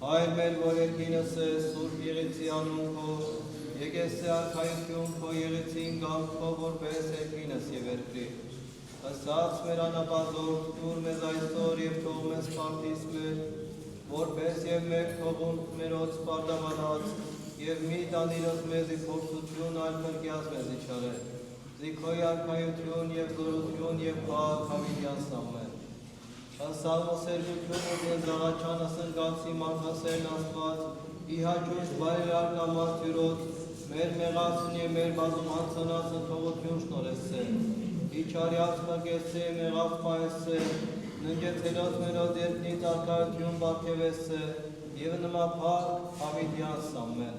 Այլ մեր որ երկինս է սուրբ եղեցի անուն քո, եկես է արքայություն քո եղեցին գանք քո որպես երկինս եւ երկրի։ Ասած մեր անապատով դուր մեզ այսօր եւ թող մեզ պարտիս մեր, որպես եւ մեկ թողուն մերոց պարտամանած եւ մի տանիրոց մեզի փորձություն այլ կրկյաց մեզ իջարել։ Զիքոյ արքայություն եւ զորություն եւ փառք հավիտյան սամեն։ Սալմոսերգությունը և զաղաչանը սնգացի մարդասերն աստված, իհաջույս բայրար կամաց թյուրոց, մեր մեղացն և մեր բազում անցնացը թողություն շնորեսել, իչարյաց մրգեսե, մեղավ պայսե, ննգեցելոց մերոց երկնից արկայություն բարգևեսե, և նմա փառք հավիտյան սամեն։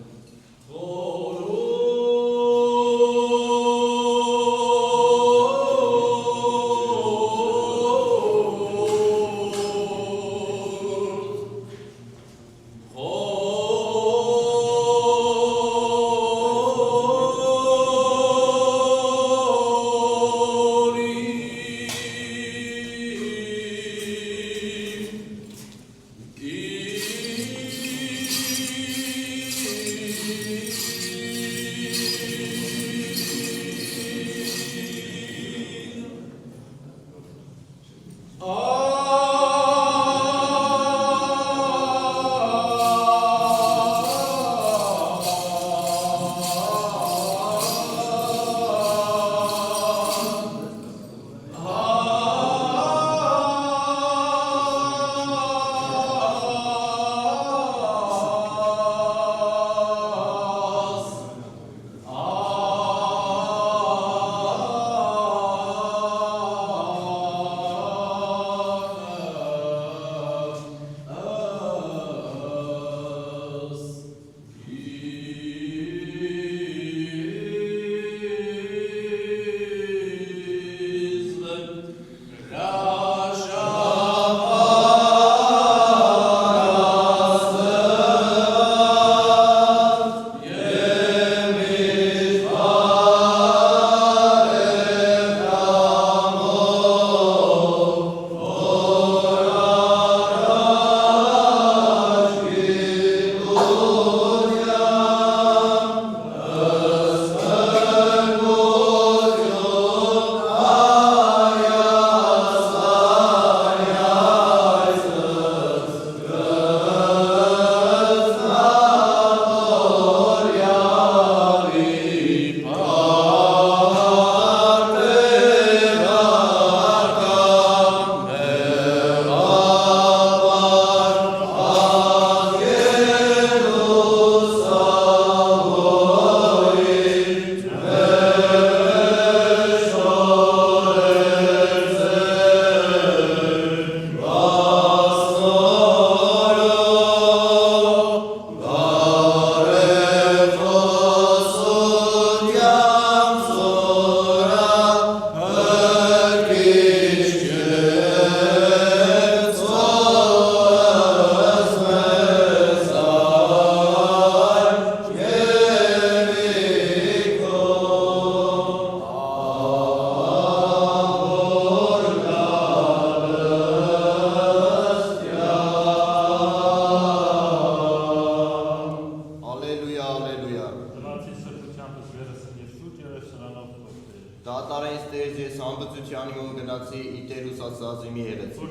Աստուծյանի ու գնացի իտեր ուսացածի մի երեցի։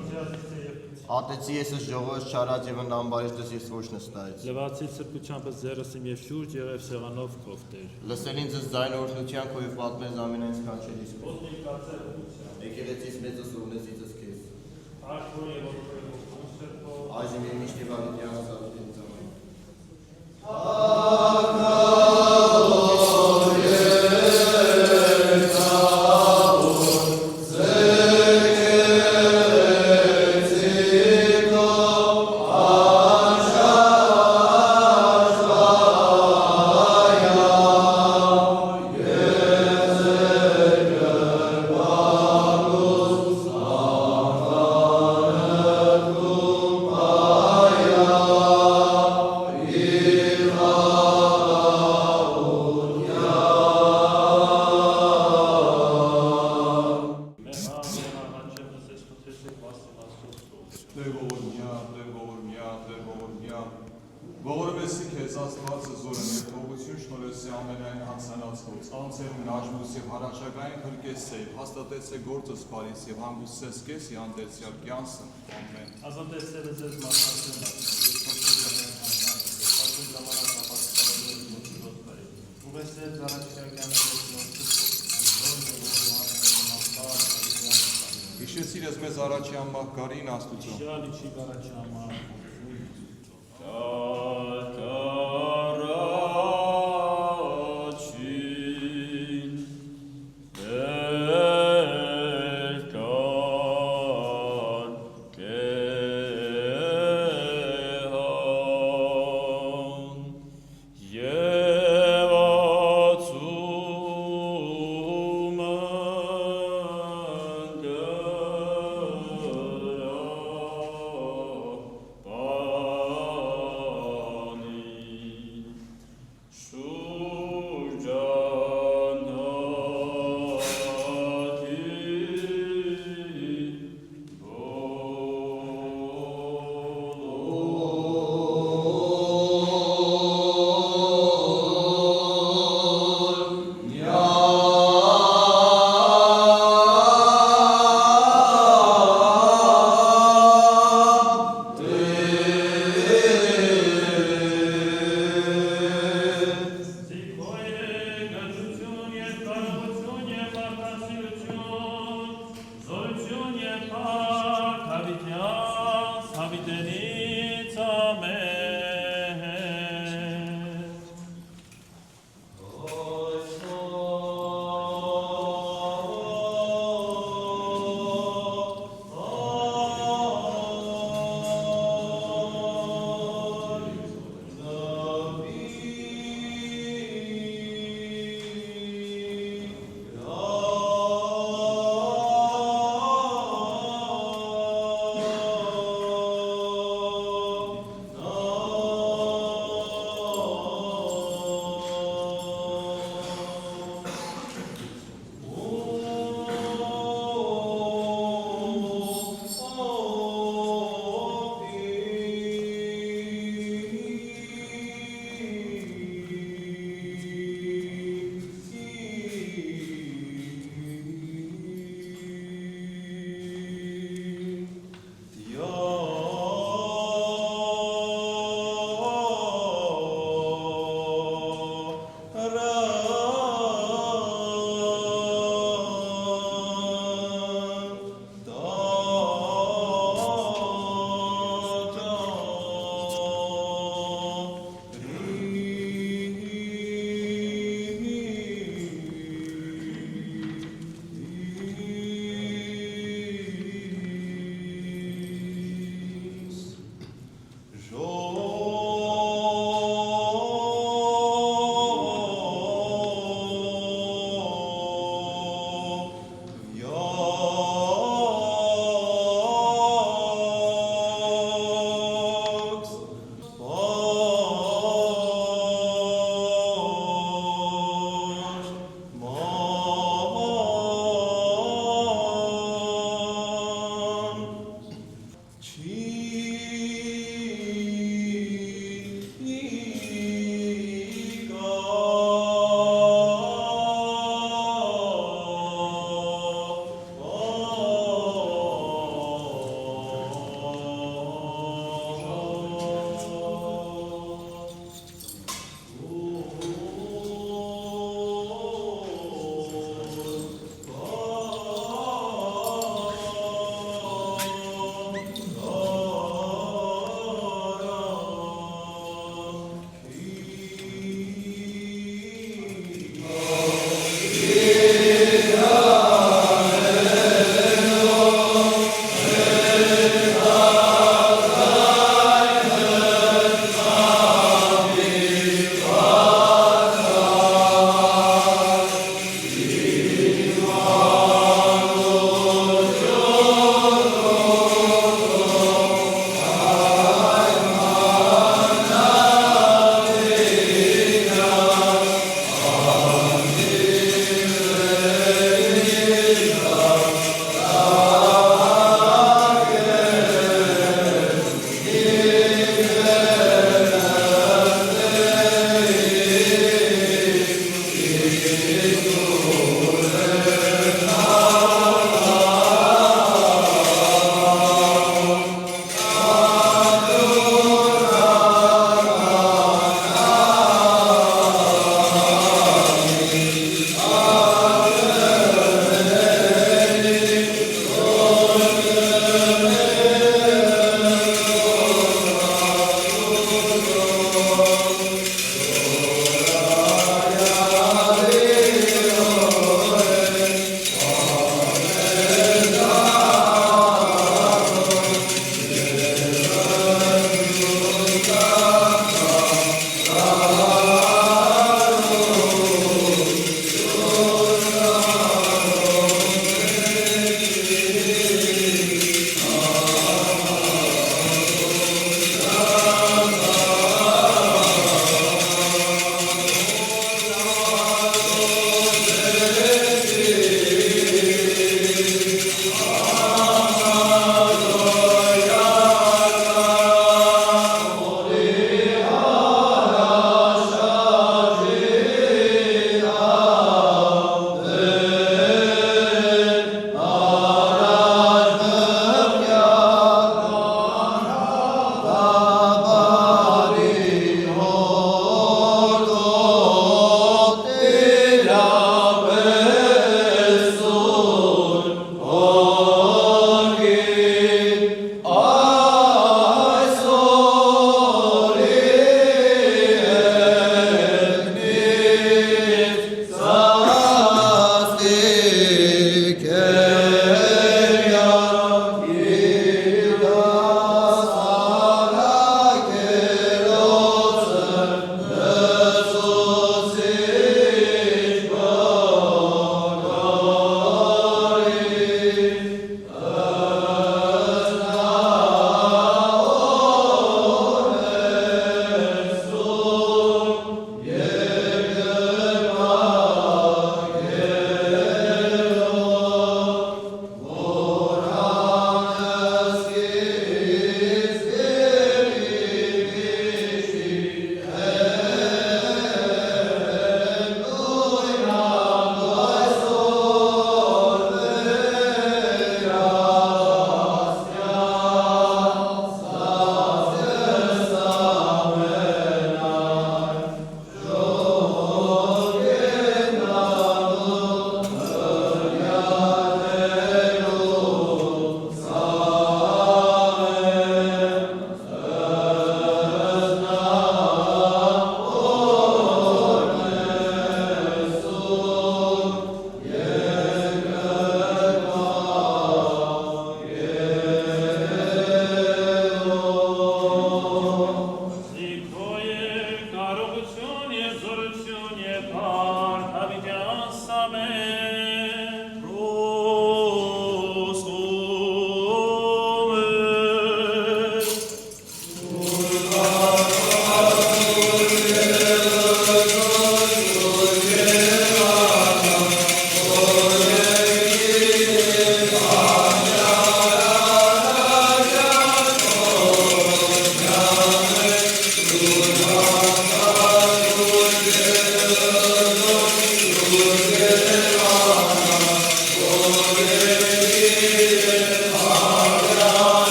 Ատեցի եսս ժողոս չարած և ընդամբարիշտս ես ոչ նստայց։ Լվացի սրբությամբ ձերս իմ և շուրջ եղև սեղանով կովտեր։ Լսելին ձեզ ձայն օրհնության քո և պատմես ամենայն սքանչելիս քո։ Եկեղեցիս մեծս ուրնեսիցս քեզ։ Այժմ եմ միշտ և ավիտյան ասավիտին ծամայն։ Հաստատեցե գործս բարիս և հանգուստես կես յանդեցյալ կյանսն, ամեն։ Ազատեցել է ձեզ մարդասեն ուղեսել զարաչյակյանը Հիշեցիր ես մեզ առաջի ամբաղ գարին աստուծո։ Շալի չի գարաչի ամաղ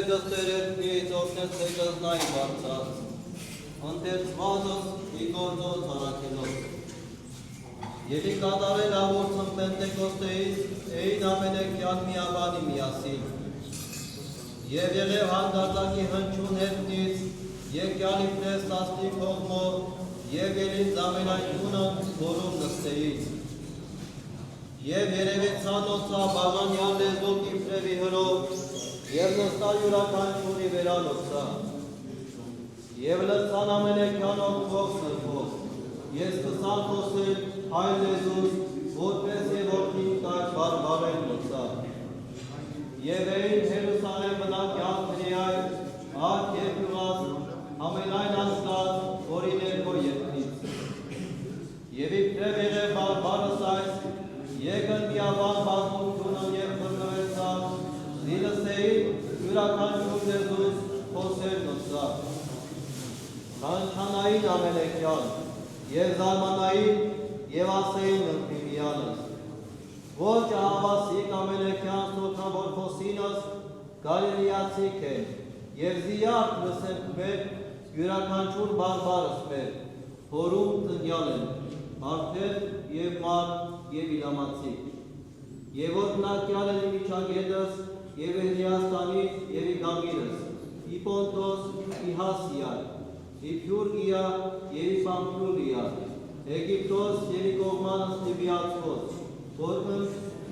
գստերերնից օգնեցեք զնայի բարձած, ընտերցվածս ի գործոց հարակելով։ Եվ ի կատարել ավորցն Պենտեկոստեից էին ամենեքյան միաբանի միասին։ Եվ եղև հանդարտակի հնչուն հետնից, եկյալի պրես տասնի կողմով, և ելին զամենայնունն որում նստեից։ Եվ երևեցան ոցա բաղանյան լեզուկ իպրևի հրով, և նստա յուրականչունի վերան ոցա։ Եվ լծան ամենեքյանով քով սրբով, ես կսան խոսել հայ լեզուս, որպես և որդին կար բարբարեն ոցա։ Եվ էին Հերուսալեմ բնակյալ քրիայ, ակ և յուղած, ամենայն անցկած, որի ներքո ետնից։ Եվ իպրև եղև բարբարս այս, եկն միաբան բազմությունն և խրնվեցան, զիլսեին յուրականչուն լեզուս խոսելն ոցա։ Քանչանային ամենեքյան, և զարմանային, և ասեին նրբիմյանս, ոչ ահավասիկ ամենեքյան սոքավոր խոսինս գալիլիացիք են, և զիարդ լսենք մեր յուրականչուր բարբարս մեր, հորում տնյալ են, արդեր և մար և իլամացիք, և ոտնակյալ են իմիջագետս, և Էլիաստանից և ի Գամիրս, ի Պոնտոս, ի Հասիա, ի Փյուրգիա և ի Պամփլիա, Եգիպտոս և ի կողմանս Լիբիացոց, որքն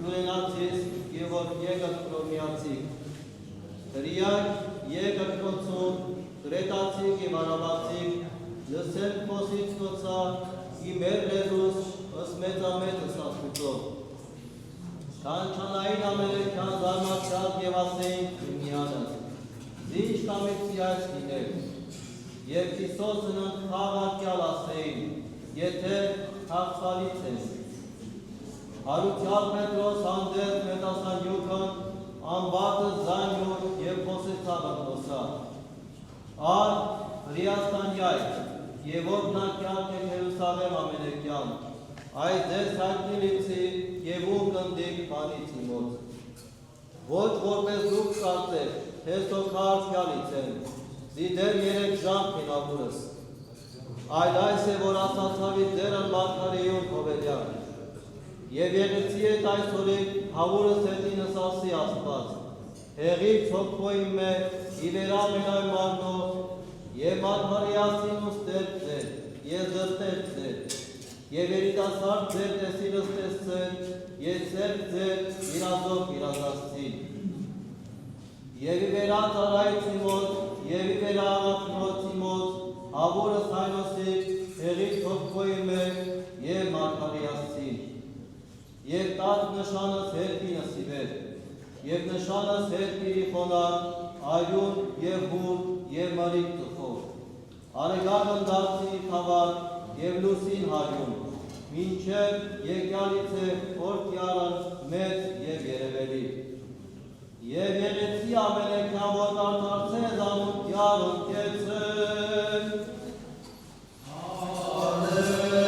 Կուրենացիս և որ եկտ Կրոմիացիք, հրիակ եկտ կոցում, Կրետացիք և Արաբացիք, լսել խոսից կոցա, ի մեր լեզուս ըս մեծամեծս աստուծով։ Քանչանային ամենեքյան զարմացած և ասեին քրմյանս, զինչ կամեցի այս լինել, և Հիսոսն խաղարկյալ ասեին, եթե հաղթալից են։ Հարուցյալ Պետրոս հանդերձ մետասանյուքն անբատը զանյուր և խոսեցավը խոսա։ Ար հրիաստանյայ և ոտնակյալ կեկ Հերուսաղեմ ամենեքյան, այս ձեզ հայտնիլիցի և ունկնդիկ բանիցի մոտ։ Ոչ որպես դուք կարծեք, թե սոքարքյալից են, զիդեր 3 ժամ կինավուրս։ Այլ այս է, որ ասացավի ձերն մարգարեյուն հովելյան։ Եվ եղեցի էտ այսօրիկ հավուրս հետինս ասի աստված, հեղիք ծոքվոյի մե իվերալ մենայ մարնո, և մարգարեյասին ուստեր ձեր, և զրտեր ձեր, և երիտասարդ ձեր տեսիրս տեսցեր, և ծեր ձեր իրազով իրազասցին։ Եվ իվերած արայցի մոտ, և իվերա աղատնոցի մոտ, հավուրս հայնոսիկ, հեղիք ծոքվոյի մե, և մարգարեյասին։ Եվ տաք նշանս հերկինս իվեր, և նշանս հերկիրի խոնար, այուն և հուր և մրիկ տխով, արեգագն դարձի խավար և լուսին հարյուն, մինչև եկյալից է որդյարն մեծ և երևելի։ Եվ եղեցի ամենեքյան որ կարդարցե զամուտյար ընկեցեն, Amen.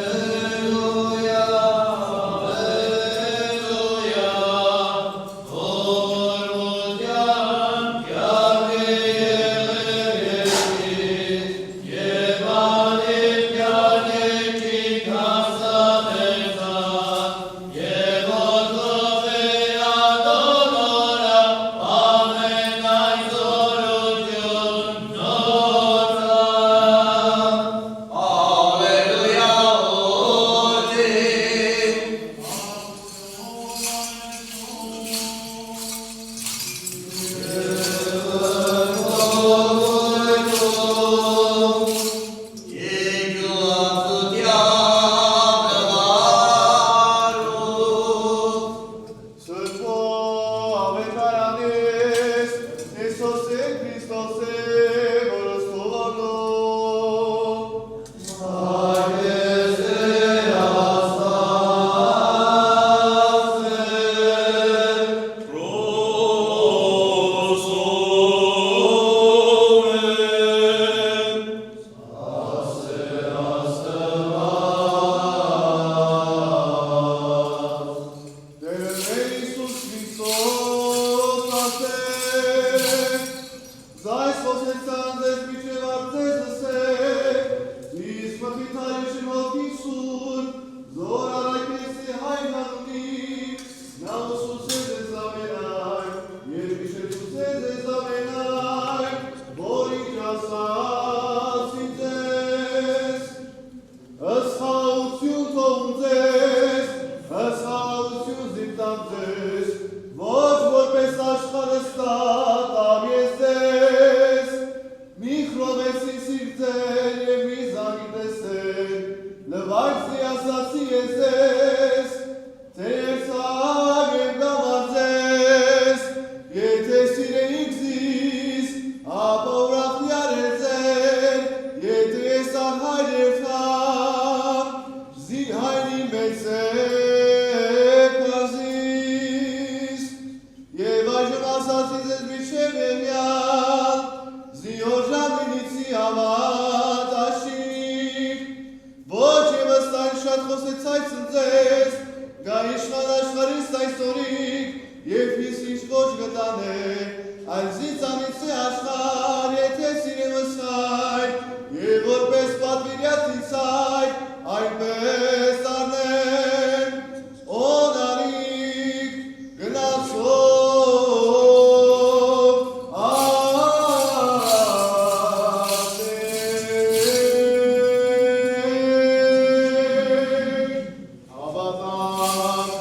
Հսխաղություն թողում ձեզ, հսխաղություն զիպտամ ձեզ, ոչ որպես աշխարհը ստատամ ես ձեզ, մի խրովեցի սիրտեր և մի զանգի տեսել, լվայց ասացի ես ձեզ, թե երցաղ եմ գամար ձեզ, եթե սիրեիք զիս, ապա ուրախտյար է ձեր, եթե ես անհայր երթամ, զինհայրի մեծ եք ազիս, և այժմ ասացի ձեզ միջև եմյալ, զիոր ժամինիցի համատ աշիկ, ոչ ևս այն շատ խոսեցայց ընձեզ, գա իշխան աշխարիս այսօրիկ, և հիս ինչ ոչ գտան է, այլ զիծանից է աշխար, եթե սիրեմս հայր, և որպես պատվիրյացից հայր, այնպես արնեմ, օնարիկ գնացով անեմ, հավատամ,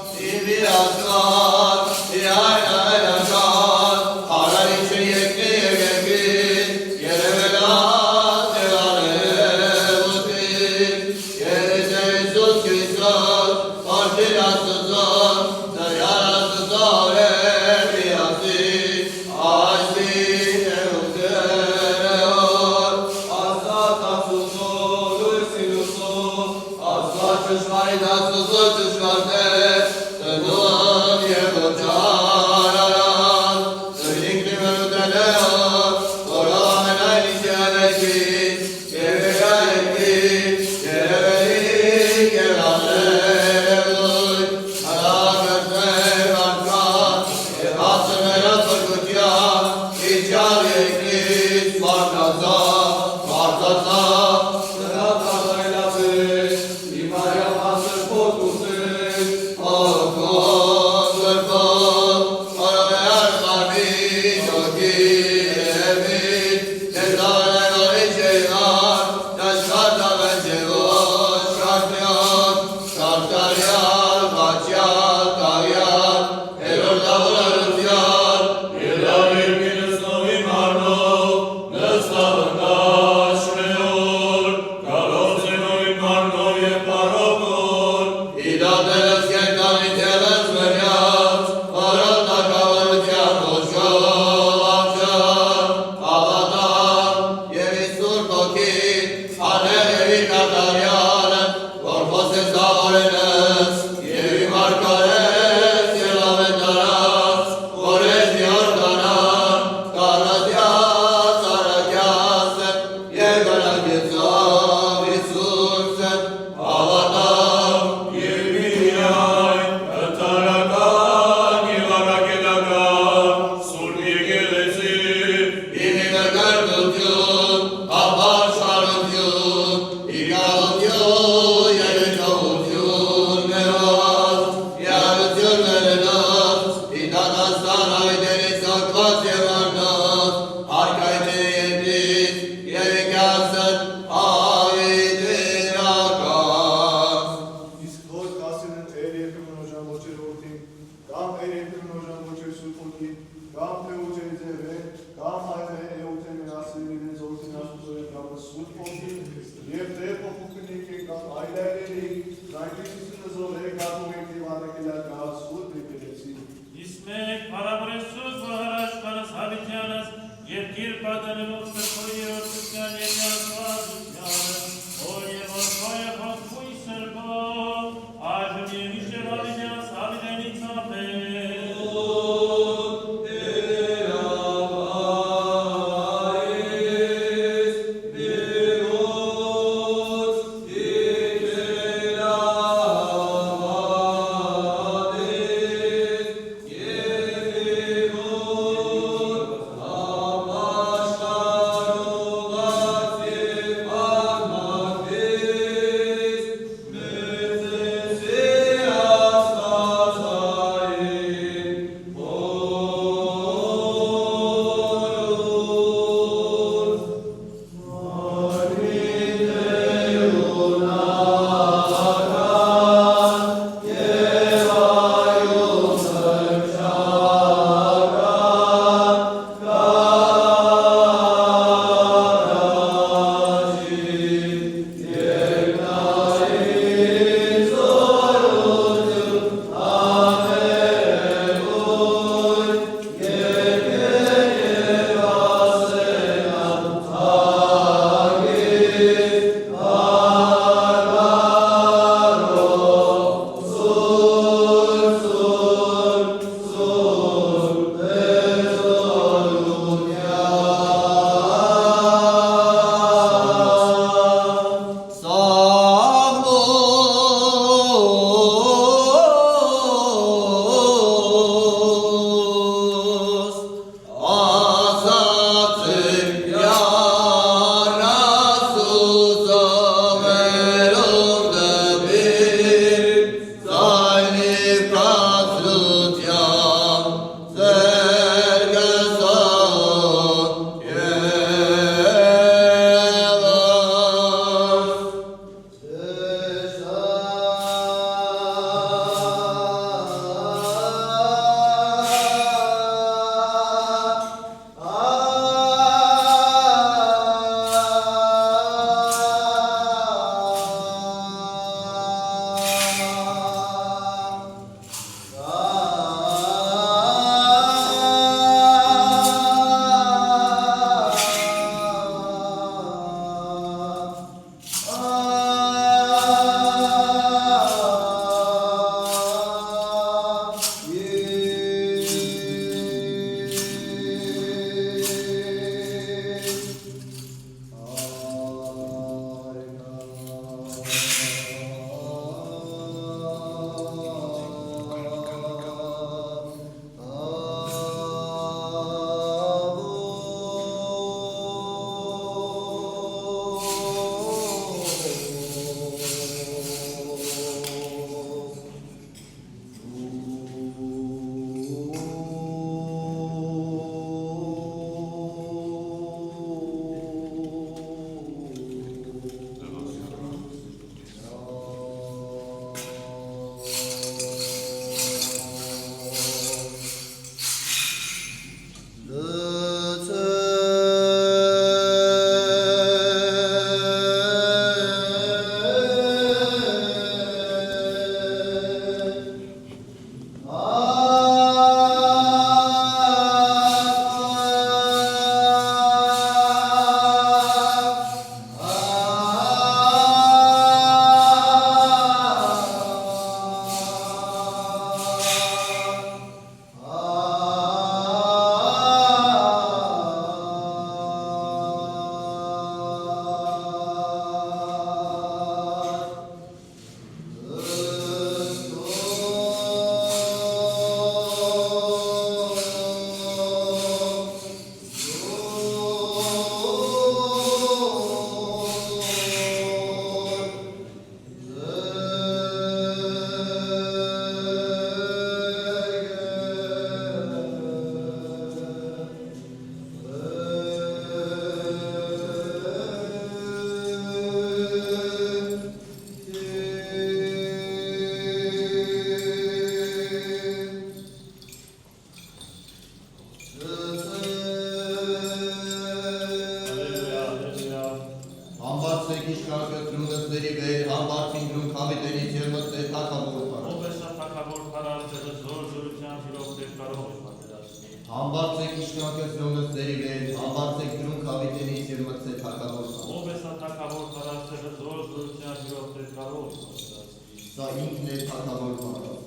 Համբարձեք իշխանությունս ձերի վեր, համբարձեք դրուն կավիտենից և մտցեք հակավոր կան։ Ով է սա թակավոր կարասերը զոր զորության յուրով պետքարով ասացի։ Սա ինքն է հակավոր պարավ։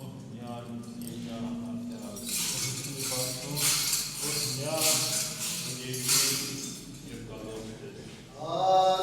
Օգնյան, իջան, անտերալ, օգնյան, և կարող է։ Oh,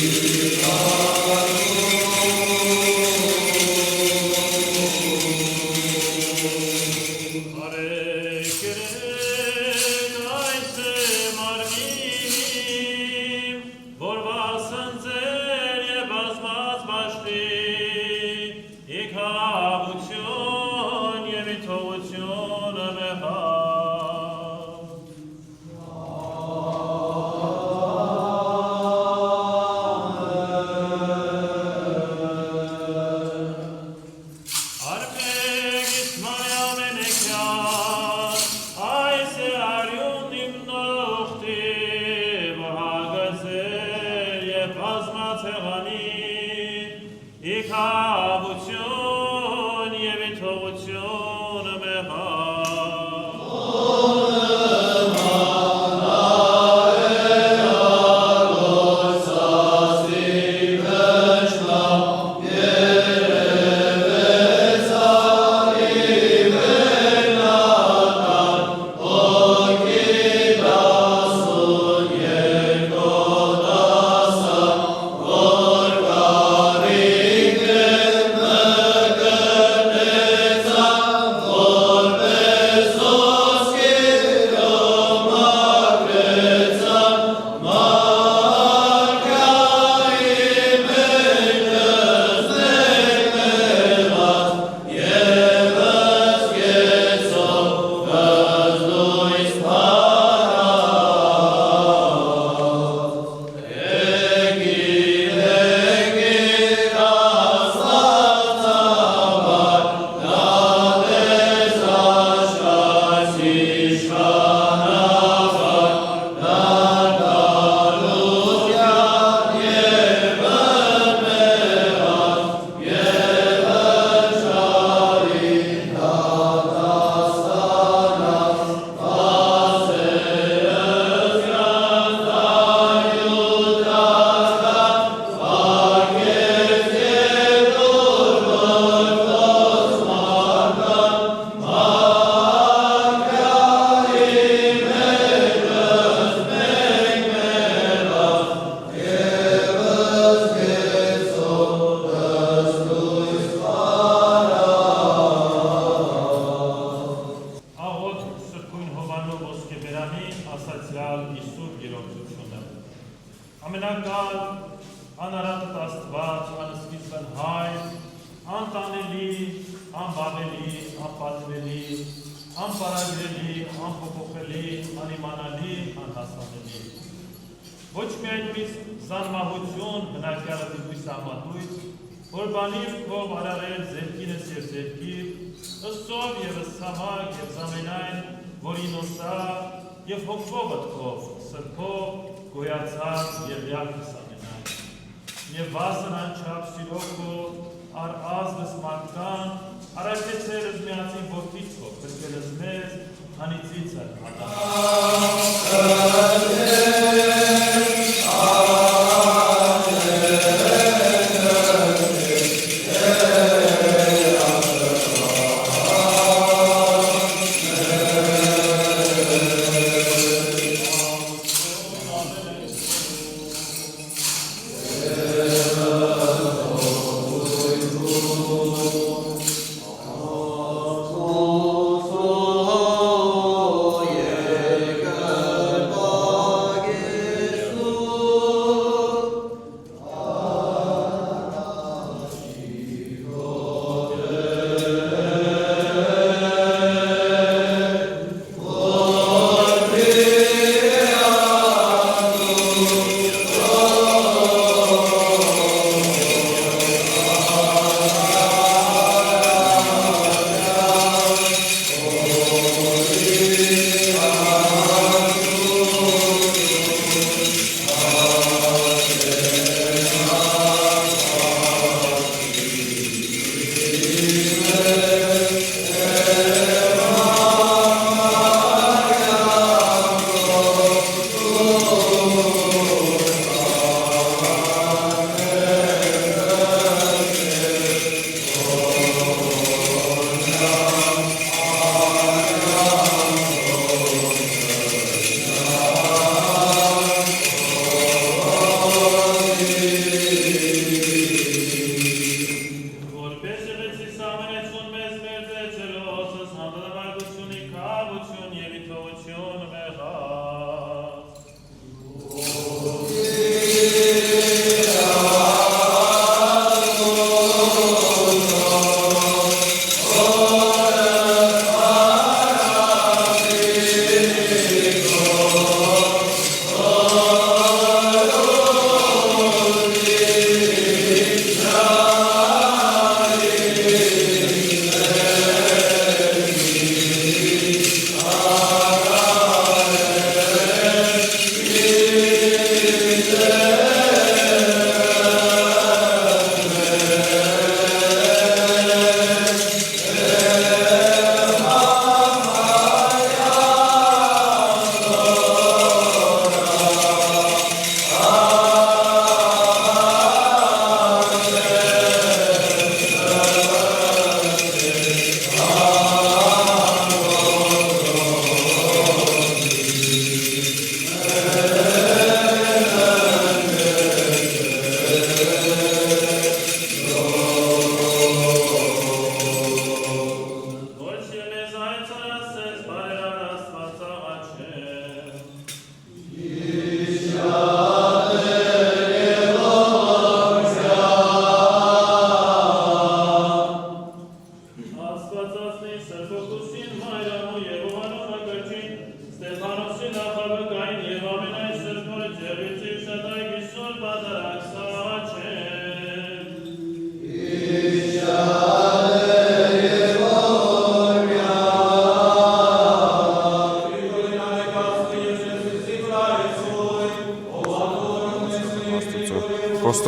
Եկել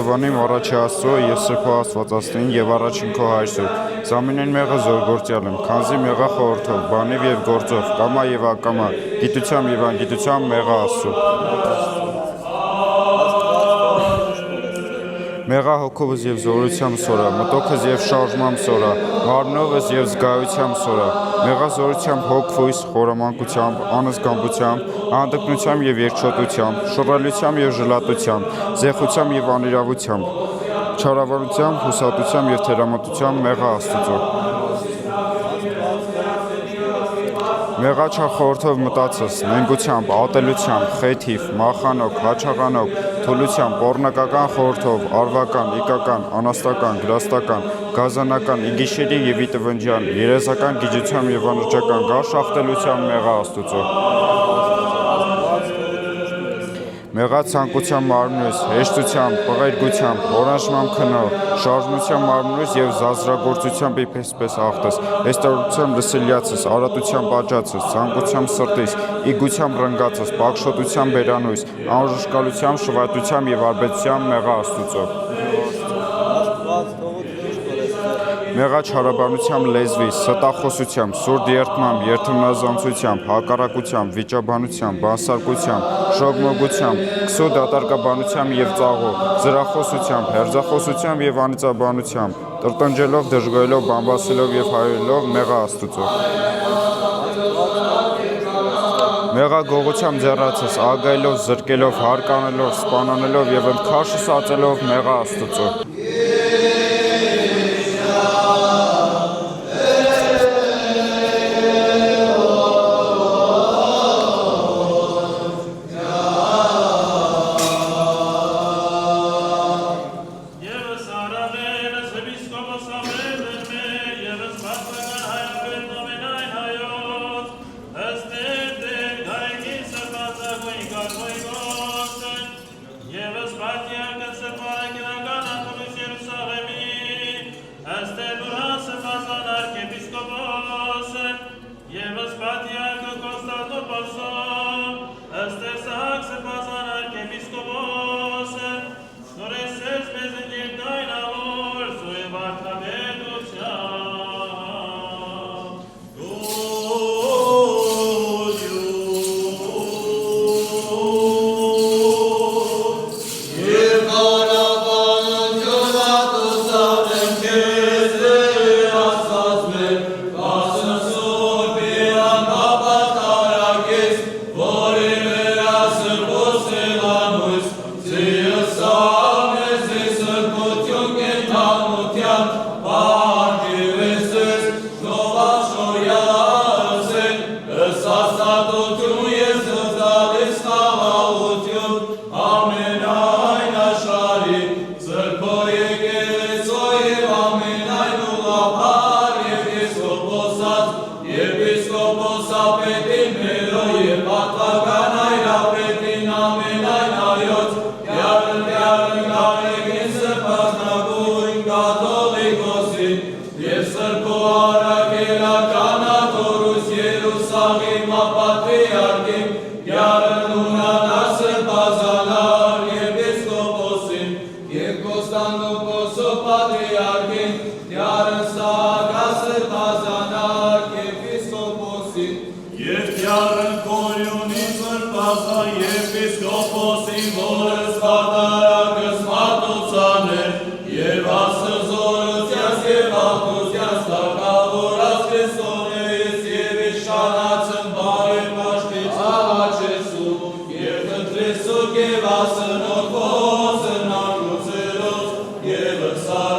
Աստուծո առաջի Աստծո եւ Սրբո Աստվածածնին եւ առաջին քո հայրսու։ Զամենայն մեղը զորգործյալ եմ, քանզի մեղա խորհրդով, բանիվ եւ գործով, կամա եւ ակամա, գիտությամբ եւ անգիտությամբ մեղա Աստծո։ Մեղա հոգովս եւ զորությամբ սորա, մտոքս եւ շարժմամբ սորա, մարմնովս եւ զգայությամբ սորա, մեղա զորությամբ հոգվույս, խորամանկությամբ, անզգամբությամբ, անդկնությամբ եւ երկչոտությամբ, շռայլությամբ եւ ժլատությամբ, զեխությամբ եւ անիրավությամբ, չարավարությամբ, հուսատությամբ եւ թերամտությամբ մեղա Աստծո։ Մեղաչար խորհրդով մտածս, նենգությամբ, ատելությամբ, խեթիվ, մախանոք, հաչաղանոք, թուլությամբ, պոռնակական խորհրդով, արվական, իկական, անաստական, գրաստական, գազանական, իգիշերի եւ իտվնջյան, երեզական գիջությամբ եւ անրջական գաշախտելությամբ մեղա Աստուծո։ Մեղա ցանկությամբ մարմնուս, հեշտությամբ, պղերգությամբ, օրանժմամբ քնո, շարժմությամբ մարմնուս եւ զազրագործությամբ իպես ախտես, հեստորությամբ լսելիացս, արատությամբ աճացս, ցանկությամբ սրտիս, իգությամբ ռնգացս, պակշոտությամբ բերանույս, անժշկալությամբ, շվայտությամբ եւ արբեցությամբ մեղա Աստուծո։ Մեղա չարաբանությամբ լեզվիս, ստախոսությամբ, սուրդ երդմամբ, երդմնազանցությամբ, հակառակությամբ, վիճաբանությամբ, բանսարկությամբ, շոգմոգությամբ, քսու դատարկաբանությամբ եւ ծաղով, զրախոսությամբ, հերձախոսությամբ եւ անիծաբանությամբ, տրտնջելով, դժգոյելով, բամբասելով եւ հայելով մեղա Աստուծո։ Մեղա գողությամբ ձեռացս, ագայլով, զրկելով, հարկանելով, սպանանելով եւ ընդքաշս ածելով մեղա Աստուծո։ Give us our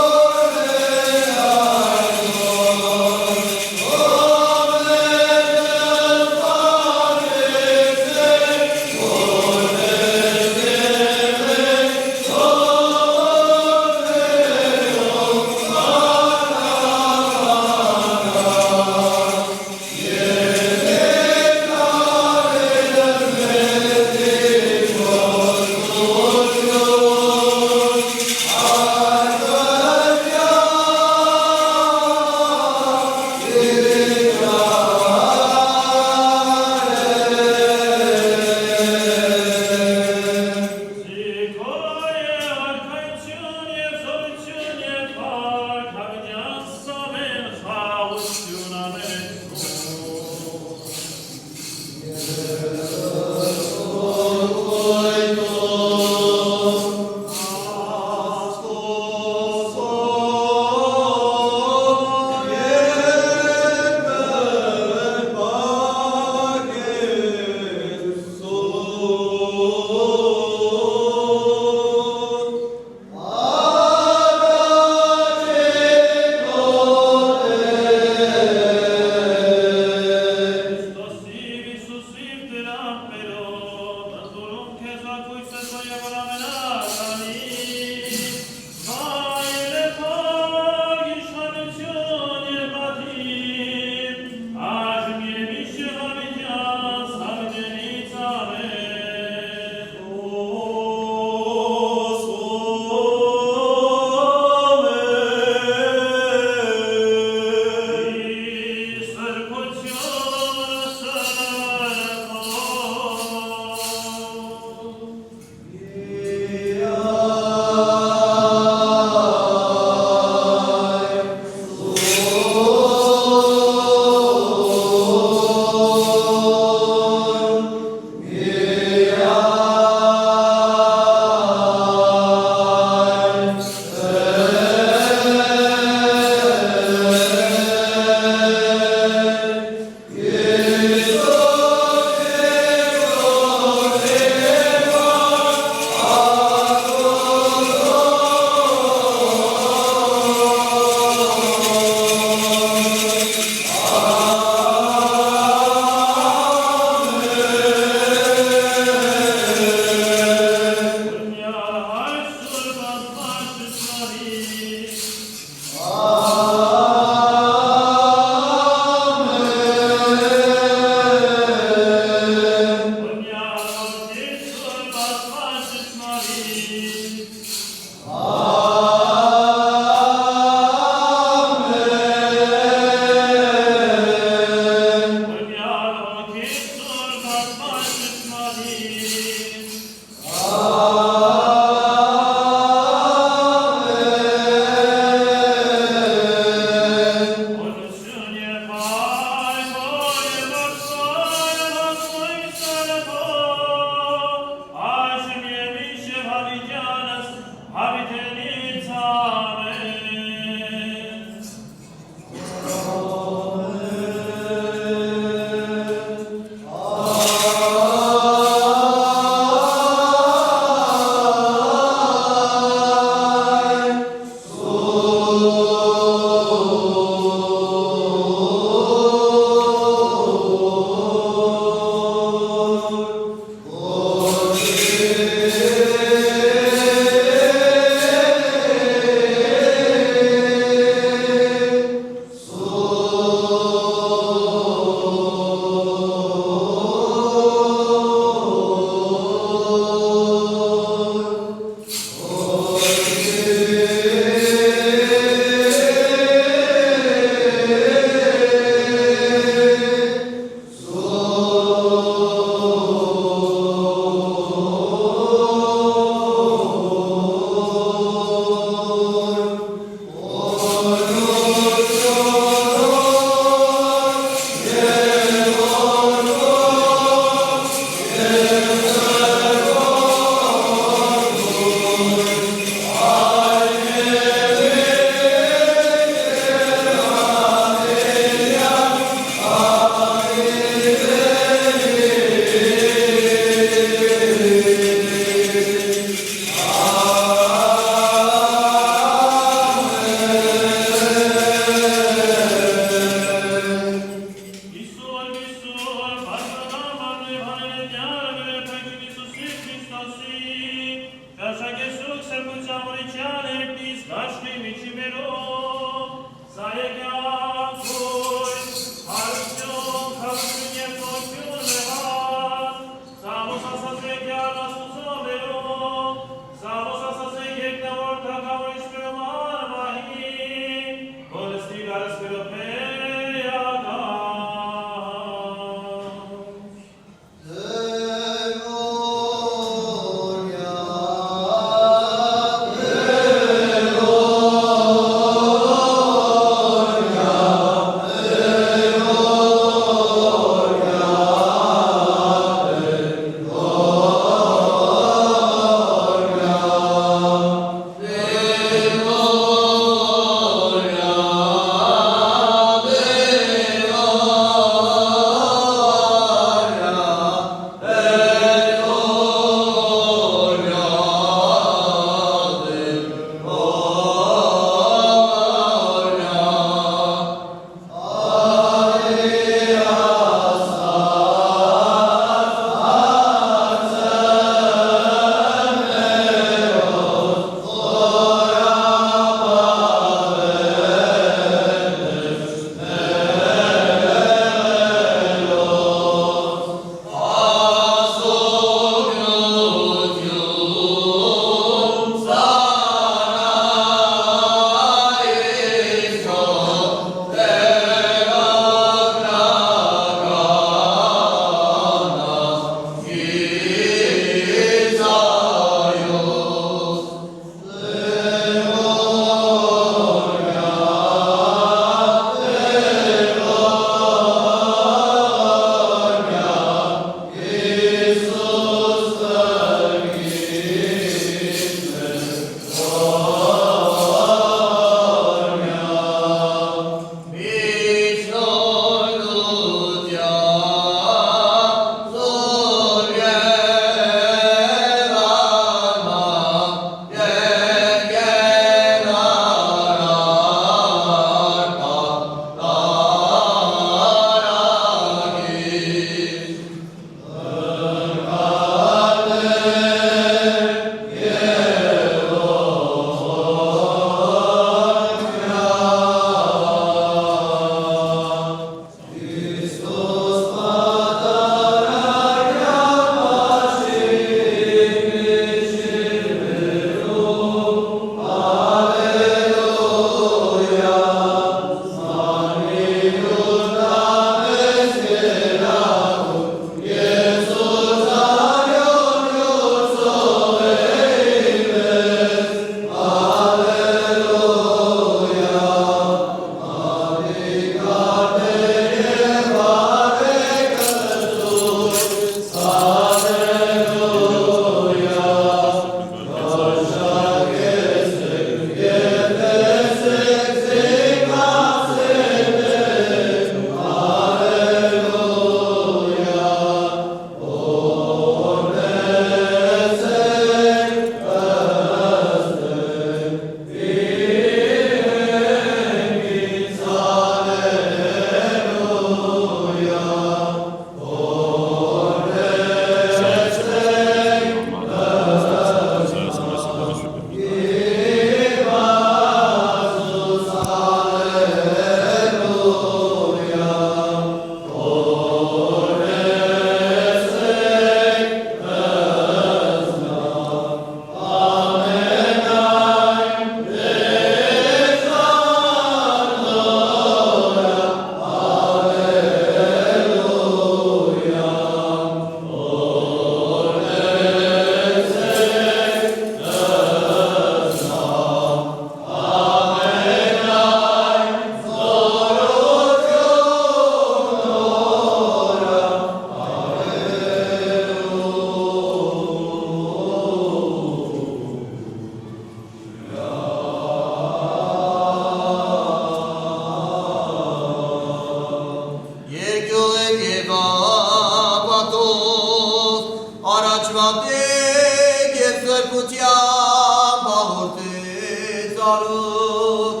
Աղատիկ և սրբությամբ հաղորդեց արուտ,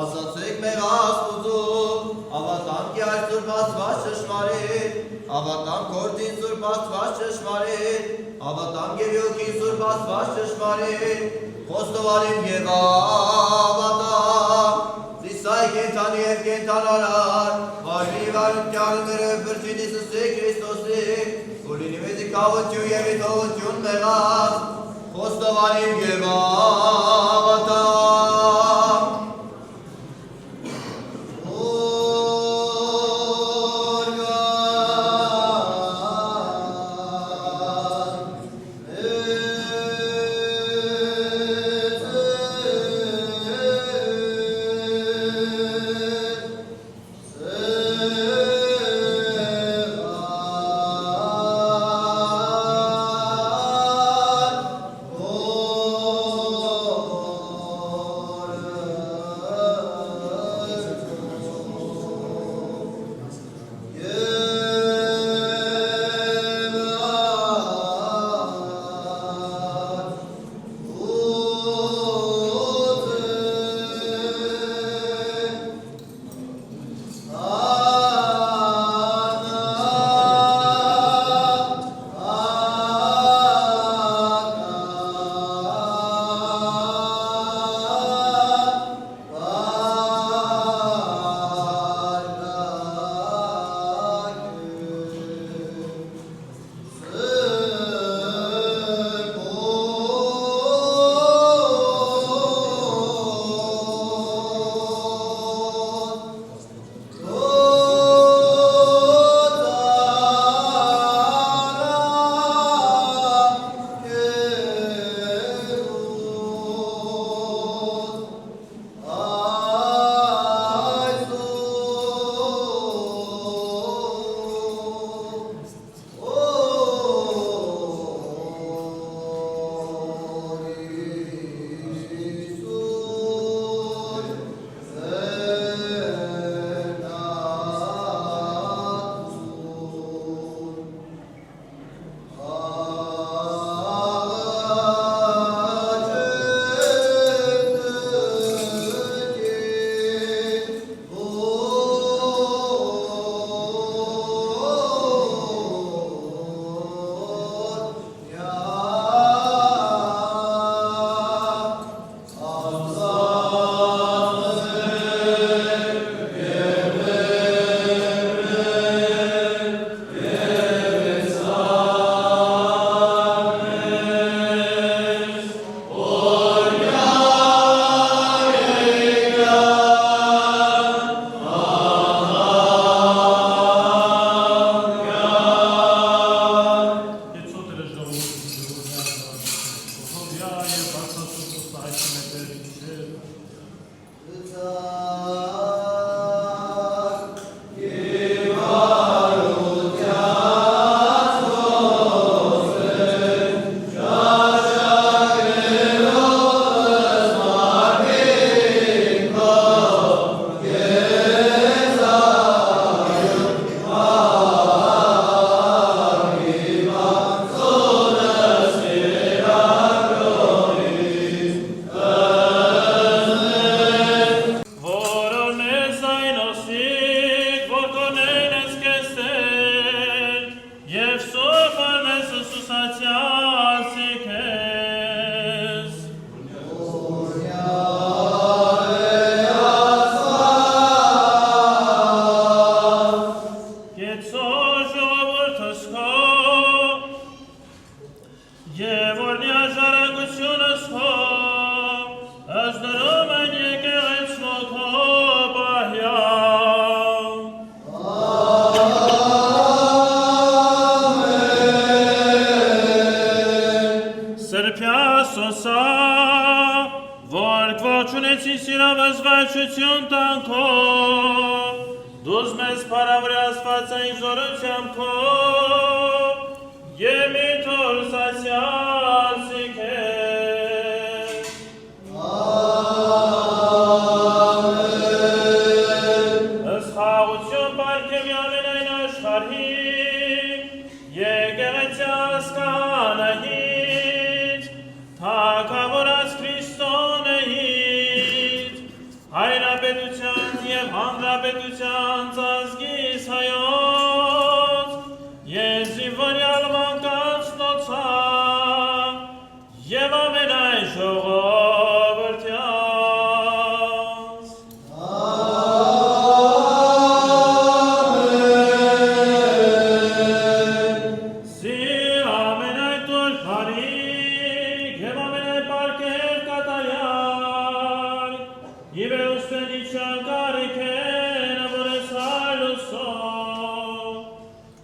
ասացեք մեր Աստուծուն, ավատանք երբ Սուրբ Աստված ճշմարիտ, ավատանք Գործին Սուրբ Աստված ճշմարիտ, ավատանք և ոգին Սուրբ Աստված ճշմարիտ, խոստովանիմ և ավատանք, Սիսայի կենդանի և կենդանարար, վայրի վարունքյանը մերև բրջին Իսուսի Քրիստոսի, Ուրինի մեզի կավություն և իտողություն մեղած, խոստովանիմ և ավատանք, Զվարճություն տանքո, դուզ մեզ պարավրյասվածային զորությամբ քո, և մի թոր սասյալ սիքես։ Ամեն։ Ըսխաղություն պարգևյալին այն աշխարհի, եկեղեցի ասկանահի,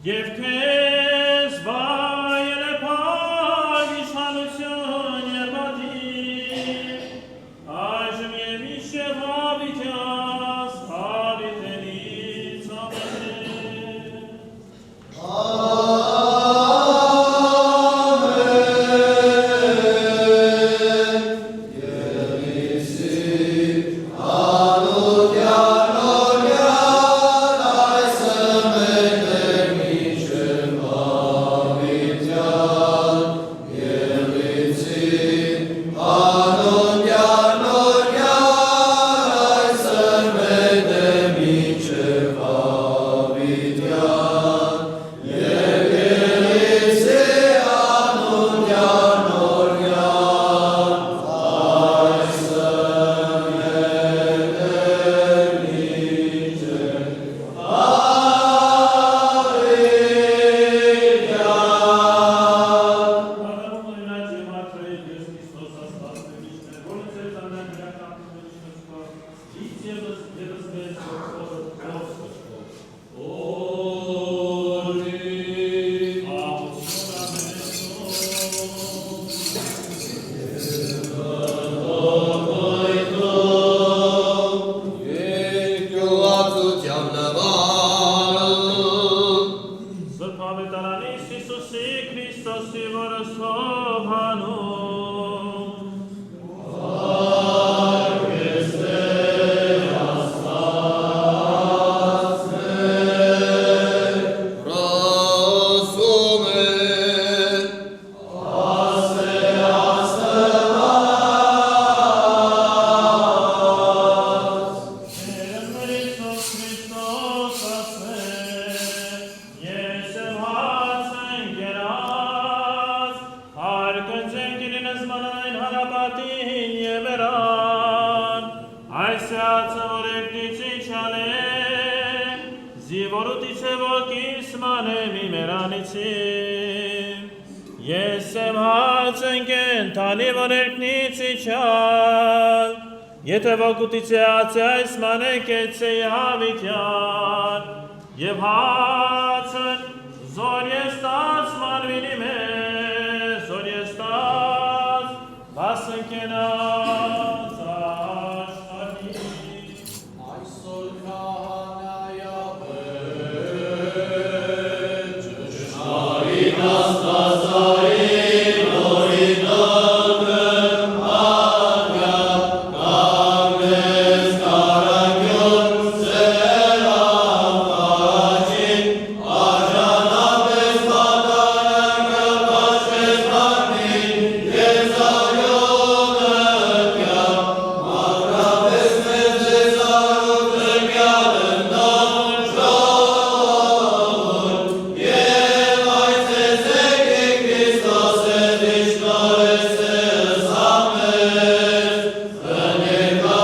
Եվ քեզ վայել է փառք, իշխանություն և պատիվ, այժմ և մինչև հավիտյանս հավիտենից ամեն։ Ես եմ հացնկեն տանի որերքնից իչալ, եթե ոգուտից է ացե այս մանեկեց է հավիտյան, և հացն զոր եստաց մանվինի մեզ, զոր եստաց բասնկենաց աշխարհի։ Այսօր քահանայապետ, ճշմարիտ Աստվածային օրինակը հարգյալ կանգնես կարագյոն սեր ամպաճին, արժանապես պատանակը պաշտես մարմին և զարյոնը կյալ, մակրապես մեծ է զարուկը կյալ ընդան ժողովուրդ, և այս է զեկի Քրիստոս է դիշնորես է զամես, խնեկայ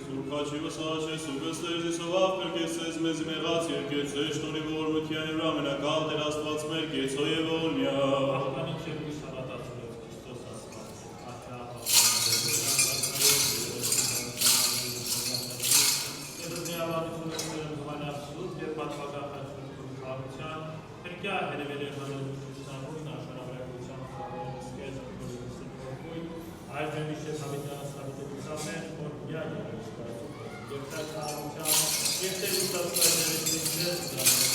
Սուրքաչի վսաչես ու գստեր զիսովավ կրկեսես մեզ մեղաց և կեցես շնորի ողորմության և ամենակալ Տեր Աստված մեր կեցո և ողորմյա։ Աղբանիք և կուսանատացրեց Քրիստոս Աստված, Եվ